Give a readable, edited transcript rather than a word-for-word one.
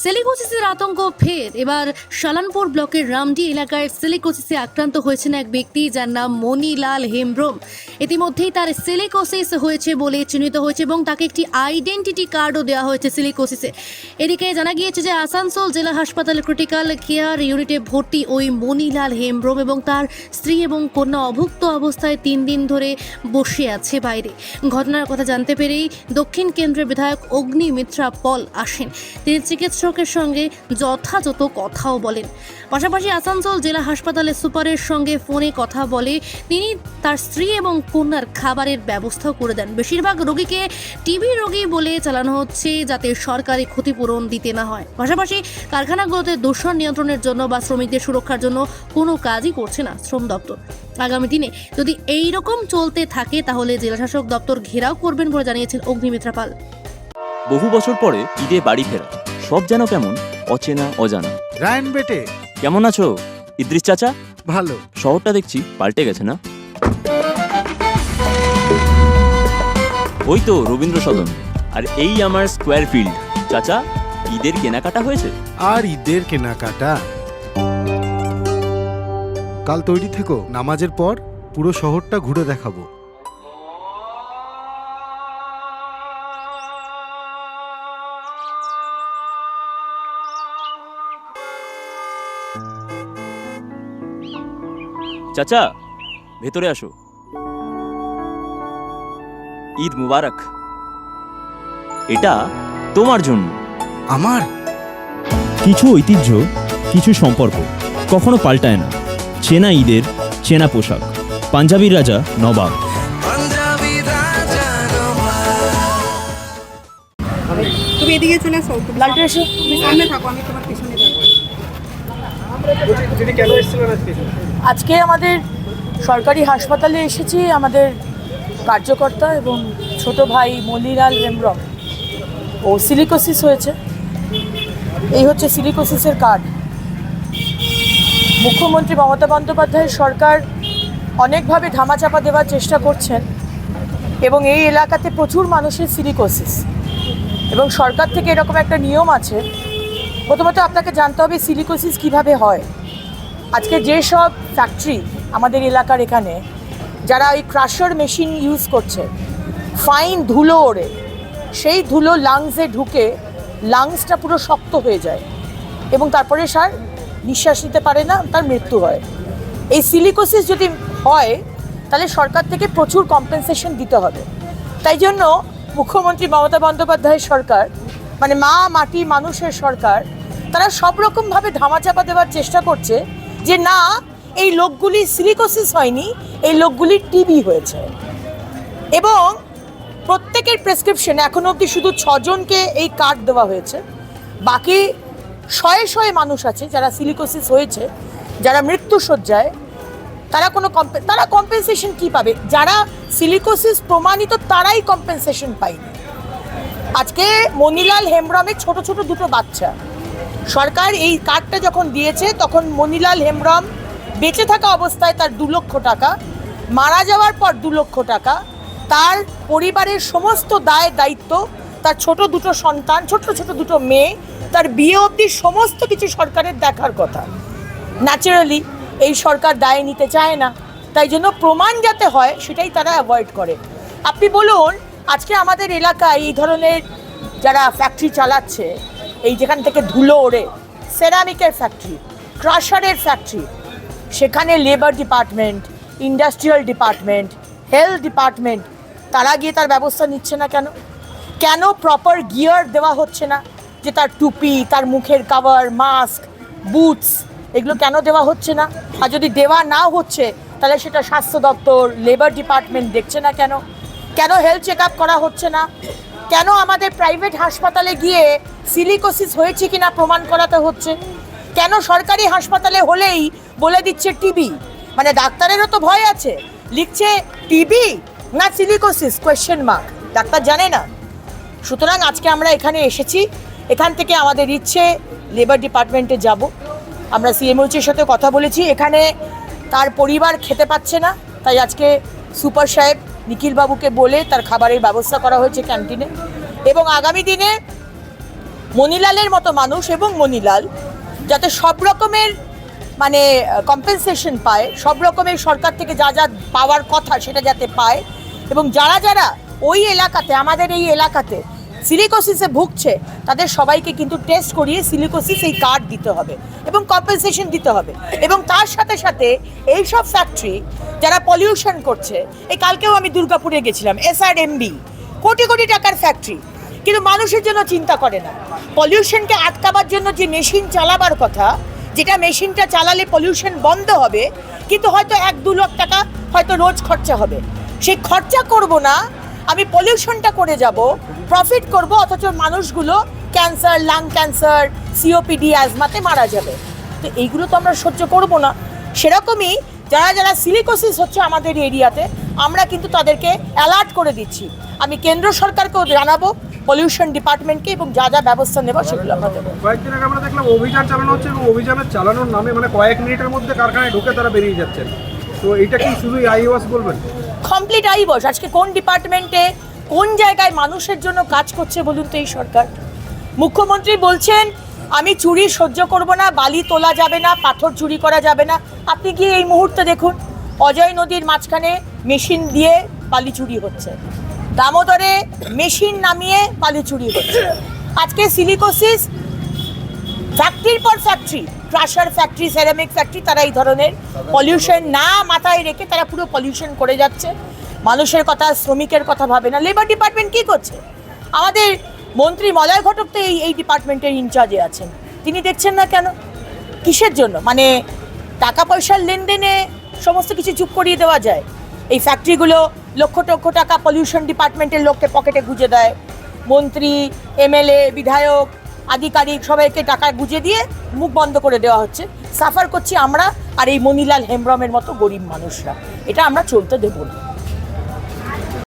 সিলিকোসিসের আতঙ্ক ফের। এবার শালানপুর ব্লকের রামডি এলাকায় সিলিকোসিসে আক্রান্ত হয়েছেন এক ব্যক্তি, যার নাম মনিলাল হেমব্রম। ইতিমধ্যেই তার সিলিকোসিস হয়েছে বলে চিহ্নিত হয়েছে এবং তাকে একটি আইডেন্টিটি কার্ডও দেওয়া হয়েছে সিলিকোসিসে। এদিকে জানা গিয়েছে যে আসানসোল জেলা হাসপাতালে ক্রিটিক্যাল কেয়ার ইউনিটে ভর্তি ওই মনিলাল হেমব্রম এবং তার স্ত্রী এবং কন্যা অভুক্ত অবস্থায় 3 দিন ধরে বসে আছে বাইরে। ঘটনার কথা জানতে পেরেই দক্ষিণ কেন্দ্রের বিধায়ক অগ্নিমিত্রা পল আসেন। তিনি চিকিৎসকের সঙ্গে যথাযথ কথাও বলেন। পাশাপাশি আসানসোল জেলা হাসপাতালের সুপারের সঙ্গে ফোনে কথা বলে তিনি তার স্ত্রী এবং কন্যার খাবারের ব্যবস্থাও করে দেন। বেশিরভাগ রোগীকে টিবি রোগী বলে চালানো হচ্ছে, যাতে সরকারি ক্ষতিপূরণ দিতে না হয়। পাশাপাশি কারখানাগুলোতে দূষণ নিয়ন্ত্রণের জন্য বা শ্রমিকদের সুরক্ষার জন্য কোনো কাজই করছে না শ্রম দপ্তর। আগামী দিনে যদি এই রকম চলতে থাকে তাহলে জেলাশাসক দপ্তর ঘেরাও করবেন বলে জানিয়েছেন অগ্নিমিত্রা পাল। বহু বছর পরে ঈদে বাড়ি ফেরা, সব যেন কেমন অচেনা অজানা। রায়ন বেটে, কেমন আছো ইদ্রিস চাচা? ভালো। শহরটা দেখছি পাল্টে গেছে না? ওই তো রবীন্দ্র সদন, আর এই আমার স্কোয়ার ফিল্ড। চাচা, ঈদের কেনাকাটা হয়েছে? আর ঈদের কেনাকাটা? কাল তৈরি থেকো, নামাজের পর পুরো শহরটা ঘুরে দেখাবো। চাচা, ভেতরে আসো। ঈদ মুবারক। এটা তোমার জন্য। আমার? কিছু ঐতিহ্য, কিছু সম্পর্ক কখনো পাল্টায় না। চেনা ঈদের চেনা পোশাক, পাঞ্জাবির রাজা নবাব। তুমি এদিকে চলে আসো, ব্লাডটা এসো, তুমি সামনে থাকো, আমি তোমার পিছনে থাকবো। আজকে আমাদের সরকারি হাসপাতালে এসেছি আমাদের কার্যকর্তা এবং ছোট ভাই মনিলাল হেমব্রম। ও সিলিকোসিস হয়েছে। এই হচ্ছে সিলিকোসিসের কার্ড। মুখ্যমন্ত্রী মমতা বন্দ্যোপাধ্যায়ের সরকার অনেকভাবে ধামাচাপা দেওয়ার চেষ্টা করছেন এবং এই এলাকাতে প্রচুর মানুষের সিলিকোসিস, এবং সরকার থেকে এরকম একটা নিয়ম আছে। প্রথমত আপনাকে জানতে হবে সিলিকোসিস কিভাবে হয়। আজকে যেসব ফ্যাক্টরি আমাদের এলাকার এখানে যারা ওই ক্রাশার মেশিন ইউজ করছে, ফাইন ধুলো ওড়ে, সেই ধুলো লাংসে ঢুকে লাংসটা পুরো শক্ত হয়ে যায় এবং তারপরে সার নিঃশ্বাস নিতে পারে না, তার মৃত্যু হয়। এই সিলিকোসিস যদি হয় তাহলে সরকার থেকে প্রচুর কম্পেনসেশন দিতে হবে। তাই জন্য মুখ্যমন্ত্রী মমতা বন্দ্যোপাধ্যায়ের সরকার, মানে মা মাটি মানুষের সরকার, তারা সব রকমভাবে ধামাচাপা দেওয়ার চেষ্টা করছে যে না, এই লোকগুলি সিলিকোসিস হয়নি, এই লোকগুলি টিবি হয়েছে। এবং প্রত্যেকের প্রেসক্রিপশনে এখনো অবধি শুধু 6 জনকে এই কার্ড দেওয়া হয়েছে। বাকি শয়ে শয়ে মানুষ আছে যারা সিলিকোসিস হয়েছে, যারা মৃত্যুশয্যায়। তারা কম্পেনসেশন কি পাবে? যারা সিলিকোসিস প্রমাণিত তারাই কম্পেনসেশন পায়নি। আজকে মনিলাল হেমব্রমের ছোট ছোট 2 বাচ্চা। সরকার এই কার্ডটা যখন দিয়েছে তখন মনিলাল হেমব্রম বেঁচে থাকা অবস্থায় তার 2 লক্ষ টাকা, মারা যাওয়ার পর 2 লক্ষ টাকা, তার পরিবারের সমস্ত দায় দায়িত্ব, তার ছোট 2 সন্তান, ছোট ছোট 2 মেয়ে, তার বিয়ে অবধি সমস্ত কিছু সরকারের দেখার কথা। ন্যাচারালি এই সরকার দায় নিতে চায় না, তাই জন্য প্রমাণ যাতে হয় সেটাই তারা অ্যাভয়েড করে। আপনি বলুন, আজকে আমাদের এলাকায় এই ধরনের যারা ফ্যাক্টরি চালাচ্ছে, এই যেখান থেকে ধুলো ওড়ে, সেরামিকের ফ্যাক্টরি, ক্রাশারের ফ্যাক্টরি, সেখানে labour department, industrial department, health department, তারা গিয়ে তার ব্যবস্থা নিচ্ছে না কেন? কেন প্রপার গিয়ার দেওয়া হচ্ছে না? যে তার টুপি, তার মুখের কাভার, মাস্ক, বুটস, এগুলো কেন দেওয়া হচ্ছে না? আর যদি দেওয়া না হচ্ছে তাহলে সেটা স্বাস্থ্য দপ্তর, লেবার ডিপার্টমেন্ট দেখছে না কেন? কেন হেলথ চেক আপ করা হচ্ছে না? কেন আমাদের প্রাইভেট হাসপাতালে গিয়ে সিলিকোসিস হয়েছে কিনা প্রমাণ করাতে হচ্ছে? কেন সরকারি হাসপাতালে হলেই বলে দিচ্ছে টিবি? মানে ডাক্তারেরও তো ভয় আছে, লিখছে টিবি না সিলিকোসিস কোয়েশ্চেন মার্ক, ডাক্তার জানে না। সুতরাং আজকে আমরা এখানে এসেছি, এখান থেকে আমাদের ইচ্ছে লেবার ডিপার্টমেন্টে যাব। আমরা সিএমওইচের সাথে কথা বলেছি, এখানে তার পরিবার খেতে পাচ্ছে না, তাই আজকে সুপার সাহেব নিখিলবাবুকে বলে তার খাবারের ব্যবস্থা করা হয়েছে ক্যান্টিনে। এবং আগামী দিনে মনিলালের মতো মানুষ এবং মনিলাল যাতে সব রকমের মানে কম্পেনসেশন পায়, সব রকমের সরকার থেকে যা যা পাওয়ার কথা সেটা যাতে পায়, এবং যারা যারা ওই এলাকাতে, আমাদের এই এলাকাতে সিলিকোসিসে ভুগছে তাদের সবাইকে কিন্তু টেস্ট করিয়ে সিলিকোসিস এই কার্ড দিতে হবে এবং কম্পেনসেশন দিতে হবে। এবং তার সাথে সাথে এই সব ফ্যাক্টরি যারা পলিউশন করছে, এই কালকেও আমি দুর্গাপুরে গেছিলাম, SRMB কোটি কোটি টাকার ফ্যাক্টরি, কিন্তু মানুষের জন্য চিন্তা করে না। পলিউশনকে আটকাবার জন্য যে মেশিন চালাবার কথা, যেটা মেশিনটা চালালে পলিউশন বন্ধ হবে, কিন্তু হয়তো 1-2 লাখ টাকা হয়তো রোজ খরচা হবে, সেই খরচা করব না, আমি পলিউশনটা করে যাব, প্রফিট করব, অথচ মানুষগুলো ক্যান্সার, লাং ক্যান্সার, COPD, অ্যাজমাতে মারা যাবে। তো এইগুলো তো আমরা সহ্য করব না। সেরকমই যারা যারা সিলিকোসিস হচ্ছে আমাদের এরিয়াতে, আমরা কিন্তু তাদেরকে অ্যালার্ট করে দিচ্ছি। আমি কেন্দ্র সরকারকেও জানাবো, পলিউশন ডিপার্টমেন্টকে, এবং যা যা ব্যবস্থা নেব সেগুলো আমরা দেবো। কয়েকদিন আগে আমরা দেখলাম অভিযান চালানো হচ্ছে, এবং অভিযানের চালানোর নামে মানে কয়েক মিনিটের মধ্যে কারখানায় ঢুকে তারা বেরিয়ে যাচ্ছেন। তো এটা কি শুধুই আইওয়াস বলবেন? Complete eyewash. আজকে কোন ডিপার্টমেন্টে কোন জায়গায় মানুষের জন্য কাজ করছে বলুন তো এই সরকার? মুখ্যমন্ত্রী বলছেন আমি চুরি সহ্য করব না, বালি তোলা যাবে না, পাথর চুরি করা যাবে না। আপনি গিয়ে এই মুহূর্তে দেখুন, অজয় নদীর মাঝখানে মেশিন দিয়ে বালি চুরি হচ্ছে, দামোদরে মেশিন নামিয়ে বালি চুরি হচ্ছে। আজকে সিলিকোসিস ফ্যাক্টরির পর factory, crusher factory, ceramic factory, তারা এই ধরনের পলিউশন না মাথায় রেখে তারা পুরো পলিউশন করে যাচ্ছে। মানুষের কথা, শ্রমিকের কথা ভাবে না। লেবার ডিপার্টমেন্ট কি করছে? আমাদের মন্ত্রী মলয় ঘটক তো এই ডিপার্টমেন্টের ইনচার্জে আছেন, তিনি দেখছেন না কেন? কিসের জন্য? মানে টাকা পয়সার লেনদেনে সমস্ত কিছু চুপ করিয়ে দেওয়া যায়? এই ফ্যাক্টরিগুলো লক্ষ লক্ষ টাকা পলিউশন ডিপার্টমেন্টের লোককে পকেটে গুঁজে দেয়। মন্ত্রী, MLA, বিধায়ক, আধিকারিক সবাইকে টাকা গুঁজে দিয়ে মুখ বন্ধ করে দেওয়া হচ্ছে। সাফার করছি আমরা আর এই মনিলাল হেমব্রমের মতো গরিব মানুষরা। এটা আমরা চলতে দেব না।